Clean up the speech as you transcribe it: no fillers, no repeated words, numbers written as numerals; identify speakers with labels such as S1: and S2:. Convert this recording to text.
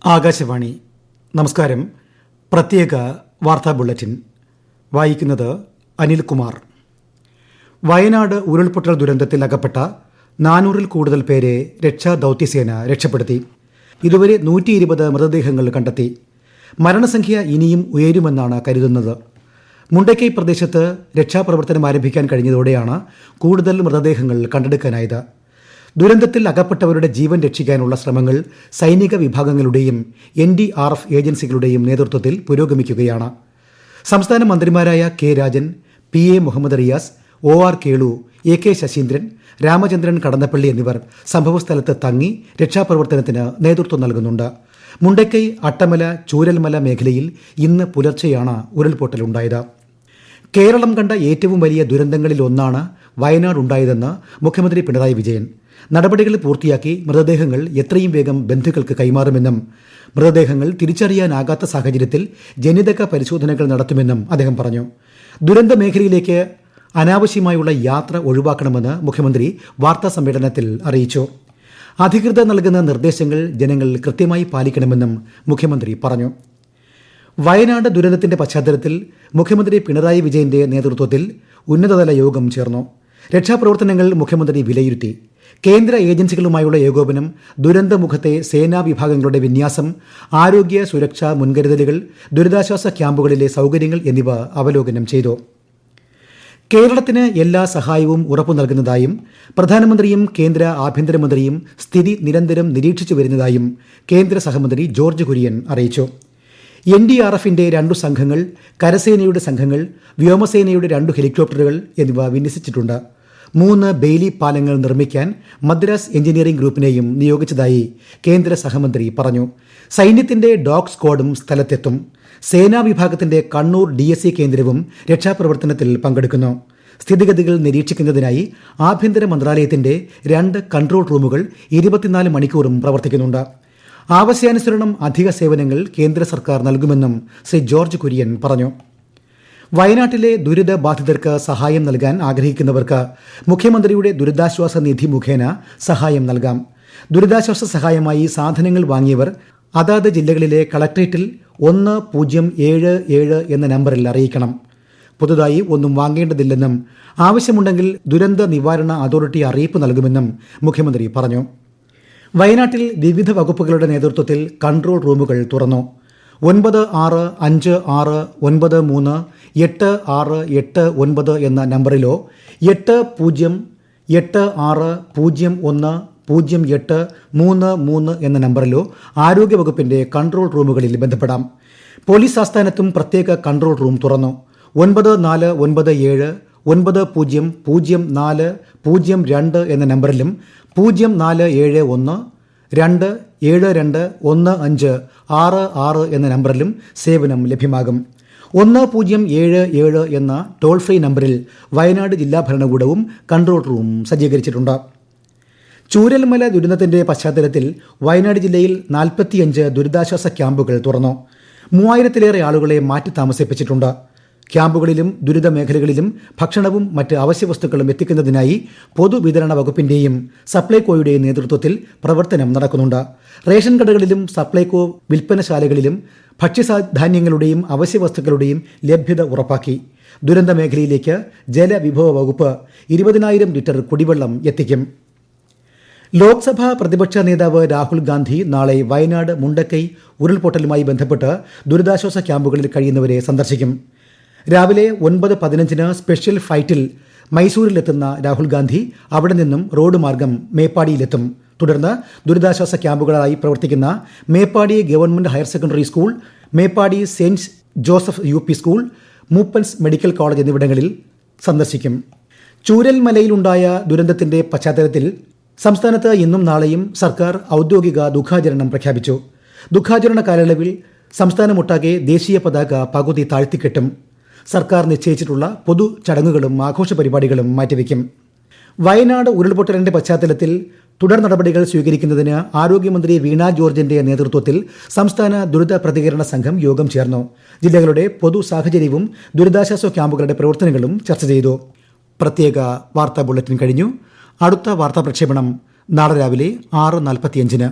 S1: ആകാശവാണി. നമസ്കാരം. പ്രത്യേക വാർത്താ ബുള്ളറ്റിൻ വായിക്കുന്നത് അനിൽകുമാർ. വയനാട് ഉരുൾപൊട്ടൽ ദുരന്തത്തിൽ അകപ്പെട്ട 400-ൽ കൂടുതൽ പേരെ രക്ഷാദൌത്യസേന രക്ഷപ്പെടുത്തി. ഇതുവരെ 120 മൃതദേഹങ്ങൾ കണ്ടെത്തി. മരണസംഖ്യ ഇനിയും ഉയരുമെന്നാണ് കരുതുന്നത്. മുണ്ടക്കൈ പ്രദേശത്ത് രക്ഷാപ്രവർത്തനം ആരംഭിക്കാൻ കഴിഞ്ഞതോടെയാണ് കൂടുതൽ മൃതദേഹങ്ങൾ കണ്ടെടുക്കാനായത്. ദുരന്തത്തിൽ അകപ്പെട്ടവരുടെ ജീവൻ രക്ഷിക്കാനുള്ള ശ്രമങ്ങൾ സൈനിക വിഭാഗങ്ങളുടെയും NDRF ഏജൻസികളുടെയും നേതൃത്വത്തിൽ പുരോഗമിക്കുകയാണ്. സംസ്ഥാന മന്ത്രിമാരായ K Rajan, PA Muhammad Riyas, OR Kelu, AK Saseendran, Ramachandran Kadannappally എന്നിവർ സംഭവസ്ഥലത്ത് തങ്ങി രക്ഷാപ്രവർത്തനത്തിന് നേതൃത്വം നൽകുന്നുണ്ട്. മുണ്ടക്കൈ, അട്ടമല, ചൂരൽമല മേഖലയിൽ ഇന്ന് പുലർച്ചെയാണ് ഉരുൾപൊട്ടലുണ്ടായത്. കേരളം കണ്ട ഏറ്റവും വലിയ ദുരന്തങ്ങളിൽ ഒന്നാണ് വയനാടുണ്ടായതെന്ന് മുഖ്യമന്ത്രി പിണറായി വിജയൻ. നടപടികൾ പൂർത്തിയാക്കി മൃതദേഹങ്ങൾ എത്രയും വേഗം ബന്ധുക്കൾക്ക് കൈമാറുമെന്നും മൃതദേഹങ്ങൾ തിരിച്ചറിയാനാകാത്ത സാഹചര്യത്തിൽ ജനിതക പരിശോധനകൾ നടത്തുമെന്നും അദ്ദേഹം പറഞ്ഞു. ദുരന്ത മേഖലയിലേക്ക് അനാവശ്യമായുള്ള യാത്ര ഒഴിവാക്കണമെന്ന് മുഖ്യമന്ത്രി വാർത്താ സമ്മേളനത്തിൽ അറിയിച്ചു. അധികൃതർ നൽകുന്ന നിർദ്ദേശങ്ങൾ ജനങ്ങൾ കൃത്യമായി പാലിക്കണമെന്നും മുഖ്യമന്ത്രി പറഞ്ഞു. വയനാട് ദുരന്തത്തിന്റെ പശ്ചാത്തലത്തിൽ മുഖ്യമന്ത്രി പിണറായി വിജയന്റെ നേതൃത്വത്തിൽ ഉന്നതതല യോഗം ചേർന്നു. രക്ഷാപ്രവർത്തനങ്ങൾ മുഖ്യമന്ത്രി വിലയിരുത്തി. കേന്ദ്ര ഏജൻസികളുമായുള്ള ഏകോപനം, ദുരന്തമുഖത്തെ സേനാ വിഭാഗങ്ങളുടെ വിന്യാസം, ആരോഗ്യ സുരക്ഷാ മുൻകരുതലുകൾ, ദുരിതാശ്വാസ ക്യാമ്പുകളിലെ സൗകര്യങ്ങൾ എന്നിവ അവലോകനം ചെയ്തു. കേരളത്തിന് എല്ലാ സഹായവും ഉറപ്പു നൽകുന്നതായും പ്രധാനമന്ത്രിയും കേന്ദ്ര ആഭ്യന്തരമന്ത്രിയും സ്ഥിതി നിരന്തരം നിരീക്ഷിച്ചു വരുന്നതായും കേന്ദ്ര സഹമന്ത്രി ജോർജ് കുര്യൻ അറിയിച്ചു. NDRFന്റെ 2 സംഘങ്ങൾ, കരസേനയുടെ സംഘങ്ങൾ, വ്യോമസേനയുടെ 2 ഹെലികോപ്റ്ററുകൾ എന്നിവ വിന്യസിച്ചിട്ടുണ്ട്. 3 ബെയിലി പാലങ്ങൾ നിർമ്മിക്കാൻ മദ്രാസ് എഞ്ചിനീയറിംഗ് ഗ്രൂപ്പിനെയും നിയോഗിച്ചതായി കേന്ദ്ര സഹമന്ത്രി പറഞ്ഞു. സൈന്യത്തിന്റെ ഡോഗ് സ്ക്വാഡും സ്ഥലത്തെത്തും. സേനാ വിഭാഗത്തിന്റെ കണ്ണൂർ DSC കേന്ദ്രവും രക്ഷാപ്രവർത്തനത്തിൽ പങ്കെടുക്കുന്നു. സ്ഥിതിഗതികൾ നിരീക്ഷിക്കുന്നതിനായി ആഭ്യന്തര മന്ത്രാലയത്തിന്റെ 2 കൺട്രോൾ റൂമുകൾ 24 മണിക്കൂറും പ്രവർത്തിക്കുന്നുണ്ട്. ആവശ്യാനുസരണം അധിക സേവനങ്ങൾ കേന്ദ്ര സർക്കാർ നൽകുമെന്നും ശ്രീ ജോർജ് കുര്യൻ പറഞ്ഞു. വയനാട്ടിലെ ദുരിതബാധിതർക്ക് സഹായം നൽകാൻ ആഗ്രഹിക്കുന്നവർക്ക് മുഖ്യമന്ത്രിയുടെ ദുരിതാശ്വാസ നിധി മുഖേന സഹായം നൽകാം. ദുരിതാശ്വാസ സഹായമായി സാധനങ്ങൾ വാങ്ങിയവർ അതാത് ജില്ലകളിലെ കളക്ട്രേറ്റിൽ 1077 എന്ന നമ്പറിൽ അറിയിക്കണം. പുതുതായി ഒന്നും വാങ്ങേണ്ടതില്ലെന്നും ആവശ്യമുണ്ടെങ്കിൽ ദുരന്ത നിവാരണ അതോറിറ്റി അറിയിപ്പ് നൽകുമെന്നും മുഖ്യമന്ത്രി പറഞ്ഞു. വയനാട്ടിൽ വിവിധ വകുപ്പുകളുടെ നേതൃത്വത്തിൽ കൺട്രോൾ റൂമുകൾ തുറന്നു. 9656938689 എന്ന നമ്പറിലോ 8086010833 എന്ന നമ്പറിലോ ആരോഗ്യവകുപ്പിന്റെ കൺട്രോൾ റൂമുകളിൽ ബന്ധപ്പെടാം. പോലീസ് ആസ്ഥാനത്തും പ്രത്യേക കൺട്രോൾ റൂം തുറന്നു. 9497 900402 എന്ന നമ്പറിലും 0471 2721566 എന്ന നമ്പറിലും സേവനം ലഭ്യമാകും. 1077 എന്ന ടോൾ ഫ്രീ നമ്പറിൽ വയനാട് ജില്ലാ ഭരണകൂടവും കൺട്രോൾ റൂം സജ്ജീകരിച്ചിട്ടുണ്ട്. ചൂരൽമല ദുരന്തത്തിന്റെ പശ്ചാത്തലത്തിൽ വയനാട് ജില്ലയിൽ 45 ദുരിതാശ്വാസ ക്യാമ്പുകൾ തുറന്നു. 3000-ലേറെ ആളുകളെ മാറ്റി താമസിപ്പിച്ചിട്ടുണ്ട്. ക്യാമ്പുകളിലും ദുരിത മേഖലകളിലും ഭക്ഷണവും മറ്റ് അവശ്യവസ്തുക്കളും എത്തിക്കുന്നതിനായി പൊതുവിതരണ വകുപ്പിന്റെയും സപ്ലൈകോയുടെയും നേതൃത്വത്തിൽ പ്രവർത്തനം നടക്കുന്നുണ്ട്. റേഷൻ കടകളിലും സപ്ലൈകോ വിൽപ്പനശാലകളിലും ഭക്ഷ്യധാന്യങ്ങളുടെയും അവശ്യവസ്തുക്കളുടെയും ലഭ്യത ഉറപ്പാക്കി. ദുരന്ത മേഖലയിലേക്ക് ജലവിഭവ വകുപ്പ് 20,000 ലിറ്റർ കുടിവെള്ളം എത്തിക്കും. ലോക്സഭാ പ്രതിപക്ഷ നേതാവ് രാഹുൽ ഗാന്ധി നാളെ വയനാട് മുണ്ടക്കൈ ഉരുൾപൊട്ടലുമായി ബന്ധപ്പെട്ട് ദുരിതാശ്വാസ ക്യാമ്പുകളിൽ കഴിയുന്നവരെ സന്ദർശിക്കും. രാവിലെ 9:15 സ്പെഷ്യൽ ഫ്ലൈറ്റിൽ മൈസൂരിലെത്തുന്ന രാഹുൽ ഗാന്ധി അവിടെ നിന്നും റോഡ് മാർഗം മേപ്പാടിയിലെത്തും. തുടർന്ന് ദുരിതാശ്വാസ ക്യാമ്പുകളായി പ്രവർത്തിക്കുന്ന Meppadi government higher secondary school, Meppadi saint Joseph UP school, Moopen's medical college എന്നിവിടങ്ങളിൽ സന്ദർശിക്കും. ചൂരൽമലയിലുണ്ടായ ദുരന്തത്തിന്റെ പശ്ചാത്തലത്തിൽ സംസ്ഥാനത്ത് ഇന്നും നാളെയും സർക്കാർ ഔദ്യോഗിക ദുഃഖാചരണം പ്രഖ്യാപിച്ചു. ദുഃഖാചരണ കാലയളവിൽ സംസ്ഥാനമൊട്ടാകെ ദേശീയ പതാക പകുതി താഴ്ത്തിക്കെട്ടും. സർക്കാർ നിശ്ചയിച്ചിട്ടുള്ള പൊതു ചടങ്ങുകളും ആഘോഷ പരിപാടികളും മാറ്റിവെക്കും. വയനാട് ഉരുൾപൊട്ടലിന്റെ പശ്ചാത്തലത്തിൽ തുടർ നടപടികൾ സ്വീകരിക്കുന്നതിന് ആരോഗ്യമന്ത്രി വീണ ജോർജിന്റെ നേതൃത്വത്തിൽ സംസ്ഥാന ദുരിത പ്രതികരണ സംഘം യോഗം ചേർന്നു. ജില്ലകളുടെ പൊതു സാഹചര്യവും ദുരിതാശ്വാസ ക്യാമ്പുകളുടെ പ്രവർത്തനങ്ങളും ചർച്ച ചെയ്തു. പ്രത്യേക വാർത്താ ബുള്ളറ്റിൻ കഴിഞ്ഞു. അടുത്ത വാർത്താ പ്രക്ഷേപണം നാളെ രാവിലെ 6:45.